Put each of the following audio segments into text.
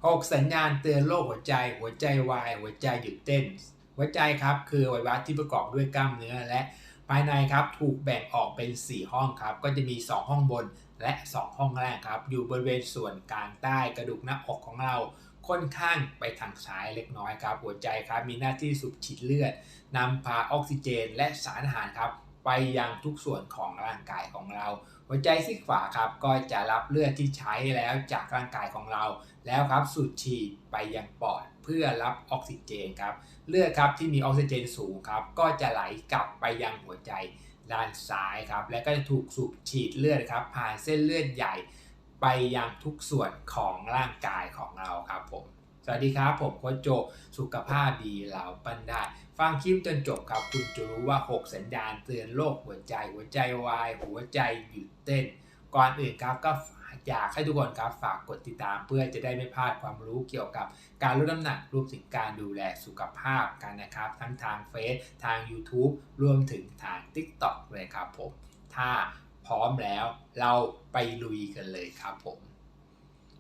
6สัญญาณเตือนโรคหัวใจหัวใจวายหัวใจหยุดเต้นหัวใจครับคืออวัยวะที่ประกอบด้วยกล้ามเนื้อและภายในครับถูกแบ่งออกเป็น4ห้องครับก็จะมี2ห้องบนและ2ห้องล่างครับอยู่บริเวณส่วนกลางใต้กระดูกหน้าอกของเราค่อนข้างไปทางซ้ายเล็กน้อยครับหัวใจครับมีหน้าที่สูบฉีดเลือดนำพาออกซิเจนและสารอาหารครับไปยังทุกส่วนของร่างกายของเราหัวใจซีกขวาครับก็จะรับเลือดที่ใช้แล้วจากร่างกายของเราแล้วครับสูดฉีดไปยังปอดเพื่อรับออกซิเจนครับเลือดครับที่มีออกซิเจนสูงครับก็จะไหลกลับไปยังหัวใจด้านซ้ายครับและก็จะถูกสูบฉีดเลือดครับผ่านเส้นเลือดใหญ่ไปยังทุกส่วนของร่างกายของเราครับผมสวัสดีครับผมโค้ชโจสุขภาพดีเราปั้นได้ฟังคลิปจนจบครับคุณจะรู้ว่า6สัญญาณเตือนโรคหัวใจวายหัวใจหยุดเต้นก่อนอื่นครับก็อยากให้ทุกคนครับฝากกดติดตามเพื่อจะได้ไม่พลาดความรู้เกี่ยวกับการลดน้ำหนักรวมถึงการดูแลสุขภาพกันนะครับทั้งทางเฟซทาง YouTube รวมถึงทาง TikTok เลยครับผมถ้าพร้อมแล้วเราไปลุยกันเลยครับผม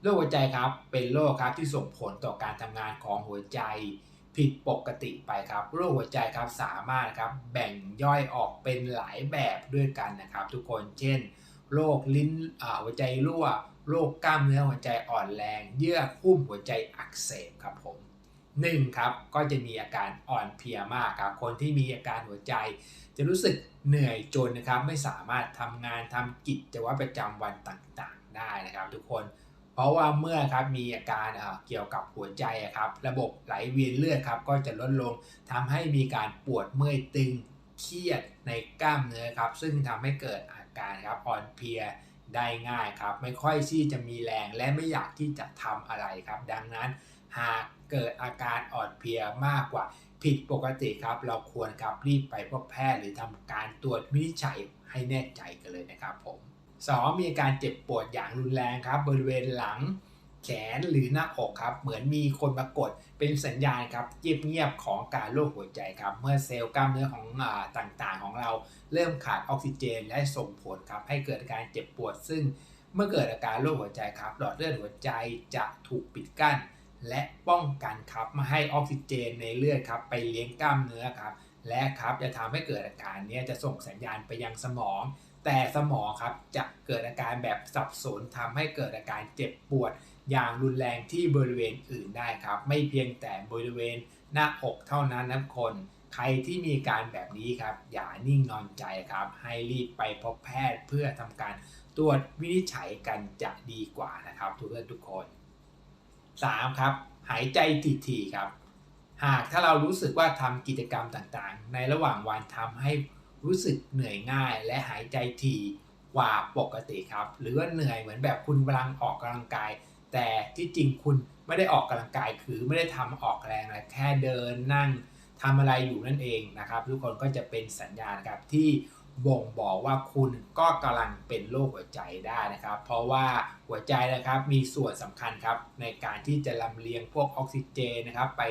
โรคหัวใจครับเป็นโรคครับที่ส่งผลต่อการทำงานของหัวใจผิดปกติไปครับโรคหัวใจครับสามารถครับแบ่งย่อยออกเป็นหลายแบบด้วยกันนะครับทุกคนเช่นโรคลิ้นหัวใจรั่วโรคกล้ามเนื้อหัวใจอ่อนแรงเยื่อหุ้มหัวใจอักเสบครับผม1ครับก็จะมีอาการอ่อนเพลียมากครับคนที่มีอาการหัวใจจะรู้สึกเหนื่อยจนนะครับไม่สามารถทำงานทำกิจวัตรประจำวันต่างๆได้นะครับทุกคนเพราะว่าเมื่อครับมีอาการเกี่ยวกับหัวใจครับระบบไหลเวียนเลือดครับก็จะลดลงทำให้มีการปวดเมื่อยตึงเครียดในกล้ามเนื้อครับซึ่งทำให้เกิดอาการครับอ่อนเพลียได้ง่ายครับไม่ค่อยที่จะมีแรงและไม่อยากที่จะทำอะไรครับดังนั้นหากเกิดอาการอ่อนเพลียมากกว่าผิดปกติครับเราควรครับรีบไปพบแพทย์หรือทำการตรวจวินิจฉัยให้แน่ใจกันเลยนะครับผม2มีอาการเจ็บปวดอย่างรุนแรงครับบริเวณหลังแขนหรือหน้าอกครับเหมือนมีคนมากดเป็นสัญญาณครับเงียบๆของการโรคหัวใจครับเมื่อเซลล์กล้ามเนื้อของต่างๆของเราเริ่มขาดออกซิเจนและส่งผลครับให้เกิดอาการเจ็บปวดซึ่งเมื่อเกิดอาการโรคหัวใจครับหลอดเลือดหัวใจจะถูกปิดกั้นและป้องกันครับไม่ให้ออกซิเจนในเลือดครับไปเลี้ยงกล้ามเนื้อครับและครับจะทำให้เกิดอาการนี้จะส่งสัญญาณไปยังสมองแต่สมองครับจะเกิดอาการแบบสับสนทำให้เกิดอาการเจ็บปวดอย่างรุนแรงที่บริเวณอื่นได้ครับไม่เพียงแต่บริเวณหน้าอกเท่านั้นนะคนใครที่มีการแบบนี้ครับอย่านิ่งนอนใจครับให้รีบไปพบแพทย์เพื่อทำการตรวจวินิจฉัยกันจะดีกว่านะครับทุกคน3ครับหายใจถี่ๆครับหากถ้าเรารู้สึกว่าทำกิจกรรมต่างๆในระหว่างวันทำให้รู้สึกเหนื่อยง่ายและหายใจถี่กว่าปกติครับหรือว่าเหนื่อยเหมือนแบบคุณกำลังออกกำลังกายแต่ที่จริงคุณไม่ได้ออกกำลังกายคือไม่ได้ทำออกแรงอะไรแค่เดินนั่งทำอะไรอยู่นั่นเองนะครับทุกคนก็จะเป็นสัญญาณครับที่บ่งบอกว่าคุณก็กำลังเป็นโรคหัวใจได้นะครับเพราะว่าหัวใจนะครับมีส่วนสำคัญครับในการที่จะลำเลียงพวกออกซิเจนนะครับไป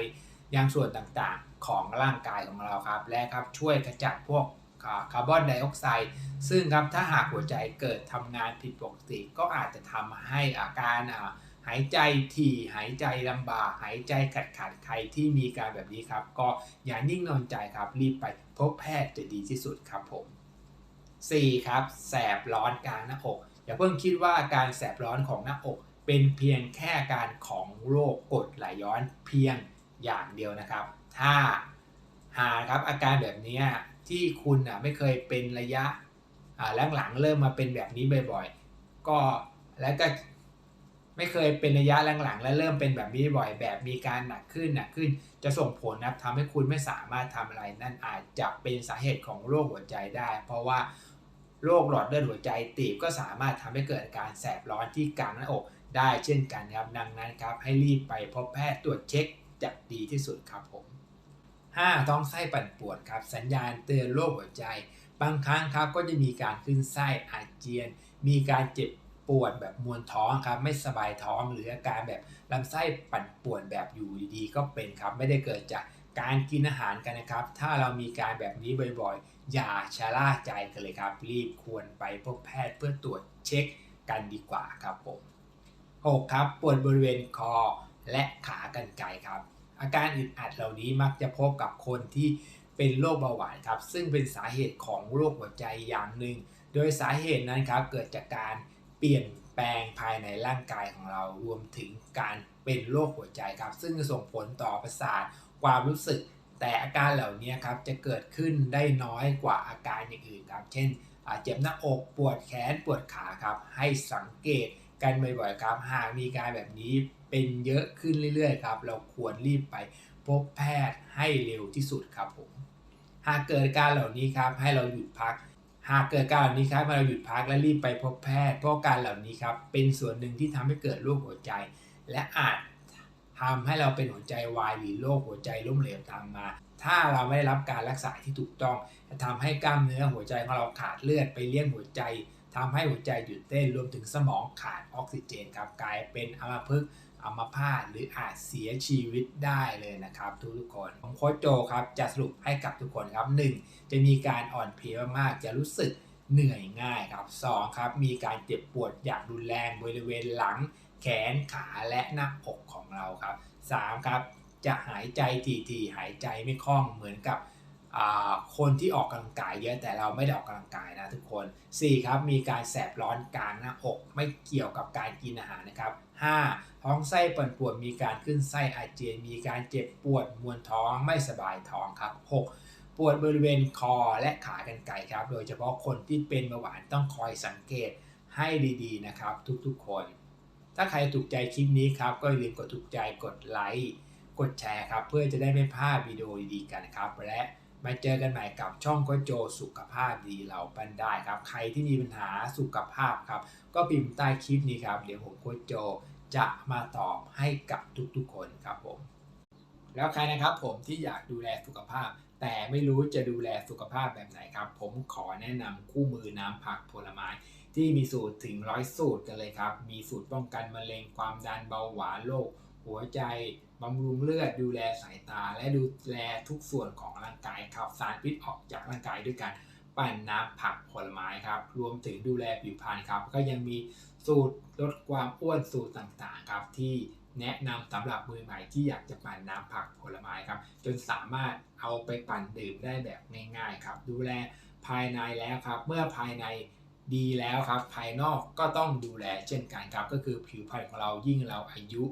ยังส่วนต่างๆของร่างกายของเราครับและครับช่วยขจัดพวกคาร์บอนไดออกไซด์ซึ่งครับถ้าหากหัวใจเกิดทำงานผิดปกติก็อาจจะทำให้อาการหายใจถี่หายใจลำบากหายใจขัดใครที่มีการแบบนี้ครับก็อย่านิ่งนอนใจครับรีบไปพบแพทย์จะดีที่สุดครับผม4ครับแสบร้อนกลางหน้าอกอย่าเพิ่งคิดว่าการแสบร้อนของหน้าอกเป็นเพียงแค่อาการของโรคกรดไหลย้อนเพียงอย่างเดียวนะครับถ้าหากครับอาการแบบนี้ที่คุณไม่เคยเป็นระยะหลังๆเริ่มมาเป็นแบบนี้บ่อยๆก็แล้วก็ไม่เคยเป็นระยะหลังๆและเริ่มเป็นแบบนี้บ่อยแบบมีการหนักขึ้นจะส่งผลนะทำให้คุณไม่สามารถทำอะไรนั่นอาจจะเป็นสาเหตุของโรคหัวใจได้เพราะว่าโรคหลอดเลือดหัวใจตีบก็สามารถทำให้เกิดอาการแสบร้อนที่กลางหน้าอกได้เช่นกันครับดังนั้นครับให้รีบไปพบแพทย์ตรวจเช็คจะดีที่สุดครับผม5ท้องไส้ปั่นป่วนครับสัญญาณเตือนโรคหัวใจบางครั้งครับก็จะมีการขึ้นไส้อาเจียนมีการเจ็บปวดแบบมวนท้องครับไม่สบายท้องหรืออาการแบบลำไส้ปั่นป่วนแบบอยู่ดีๆก็เป็นครับไม่ได้เกิดจากการกินอาหารกันนะครับถ้าเรามีการแบบนี้บ่อยๆอย่าชะล่าใจกันเลยครับรีบควรไปพบแพทย์เพื่อตรวจเช็คกันดีกว่าครับผม6ครับปวดบริเวณคอ และขากรรไกรครับอาการอึดอัดเหล่านี้มักจะพบกับคนที่เป็นโรคเบาหวานครับซึ่งเป็นสาเหตุของโรคหัวใจอย่างหนึ่งโดยสาเหตุนั้นครับเกิดจากการเปลี่ยนแปลงภายในร่างกายของเรารวมถึงการเป็นโรคหัวใจครับซึ่งส่งผลต่อประสาทความรู้สึกแต่อาการเหล่านี้ครับจะเกิดขึ้นได้น้อยกว่าอาการอย่างอื่นครับเช่นเจ็บหน้าอกปวดแขนปวดขาครับให้สังเกตกันบ่อยๆครับหากมีการแบบนี้เป็นเยอะขึ้นเรื่อยๆครับเราควรรีบไปพบแพทย์ให้เร็วที่สุดครับผมหากเกิดการเหล่านี้ครับให้เราหยุดพักหากเกิดการเหล่านี้ครับให้เราหยุดพักและรีบไปพบแพทย์เพราะการเหล่านี้ครับเป็นส่วนหนึ่งที่ทำให้เกิดโรคหัวใจและอาจทำให้เราเป็นหัวใจวายหรือโรคหัวใจล้มเหลวตามมาถ้าเราไม่ได้รับการรักษาที่ถูกต้องจะทำให้กล้ามเนื้อหัวใจของเราขาดเลือดไปเลี้ยงหัวใจทำให้หัวใจหยุดเต้นรวมถึงสมองขาดออกซิเจนครับกลายเป็นอัมพฤกษ์อัมพาตหรืออาจเสียชีวิตได้เลยนะครับทุกคนผมโค้ชโจครับจะสรุปให้กับทุกคนครับ 1. จะมีการอ่อนเพลียมากๆจะรู้สึกเหนื่อยง่ายครับ 2. ครับมีการเจ็บปวดอย่างรุนแรงบริเวณหลังแขนขาและหน้าอกของเราครับ 3. ครับจะหายใจถี่ๆหายใจไม่คล่องเหมือนกับคนที่ออกกำลังกายเยอะแต่เราไม่ได้ออกกำลังกายนะทุกคน 4. ครับมีการแสบร้อนกลางหน้าอกไม่เกี่ยวกับการกินอาหารนะครับ 5. ท้องไส้ปั่นป่วนมีการขึ้นไส้อาเจียนมีการเจ็บปวดมวนท้องไม่สบายท้องครับ 6. ปวดบริเวณคอและขากรรไกรครับโดยเฉพาะคนที่เป็นเบาหวานต้องคอยสังเกตให้ดีๆนะครับทุกๆคนถ้าใครถูกใจคลิปนี้ครับก็อย่าลืมกดถูกใจกดไลค์กดแชร์ครับเพื่อจะได้ไม่พลาดวิดีโอดีๆกันครับและมาเจอกันใหม่กับช่องโค้ชโจสุขภาพดีเราปั้นได้ครับใครที่มีปัญหาสุขภาพครับก็พิมพ์ใต้คลิปนี้ครับเดี๋ยวผมโค้ชโจจะมาตอบให้กับทุกๆคนครับผมแล้วใครนะครับผมที่อยากดูแลสุขภาพแต่ไม่รู้จะดูแลสุขภาพแบบไหนครับผมขอแนะนำคู่มือน้ำผักผลไม้ที่มีสูตรถึง100สูตรกันเลยครับมีสูตรป้องกันมะเร็งความดันเบาหวานโรคหัวใจบำรุงเลือดดูแลสายตาและดูแลทุกส่วนของร่างกายขับสารพิษออกจากร่างกายด้วยการปั่นน้ำผักผลไม้ครับรวมถึงดูแลผิวพรรณครับก็ยังมีสูตรลดความอ้วนสูตรต่างๆครับที่แนะนำสำหรับมือใหม่ที่อยากจะปั่นน้ำผักผลไม้ครับจนสามารถเอาไปปั่นดื่มได้แบบง่ายๆครับดูแลภายในแล้วครับเมื่อภายในดีแล้วครับภายนอกก็ต้องดูแลเช่นกันครับก็คือผิวพรรณของเรายิ่งเราอายุ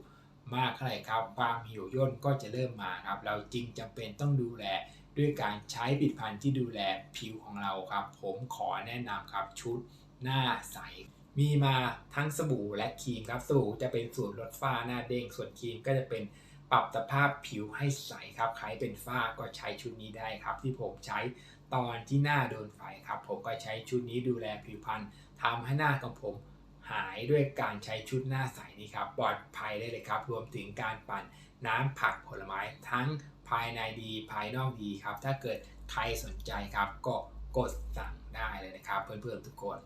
มากเท่าไหร่ครับความเหี่ยวย่นก็จะเริ่มมาครับเราจริงจำเป็นต้องดูแลด้วยการใช้ผลิตภัณฑ์ที่ดูแลผิวของเราครับผมขอแนะนำครับชุดหน้าใสมีมาทั้งสบู่และครีมครับสบู่จะเป็นสูตรลดฝ้าหน้าเด้งส่วนครีมก็จะเป็นปรับสภาพผิวให้ใสครับใครเป็นฝ้าก็ใช้ชุดนี้ได้ครับที่ผมใช้ตอนที่หน้าโดนไฟครับผมก็ใช้ชุดนี้ดูแลผิวพรรณทำให้หน้าของผมหายด้วยการใช้ชุดหน้าใสนี้ครับปลอดภัยได้เลยครับรวมถึงการปั่นน้ำผักผลไม้ทั้งภายในดีภายนอกดีครับถ้าเกิดใครสนใจครับก็กดสั่งได้เลยนะครับเพื่อนๆทุกคน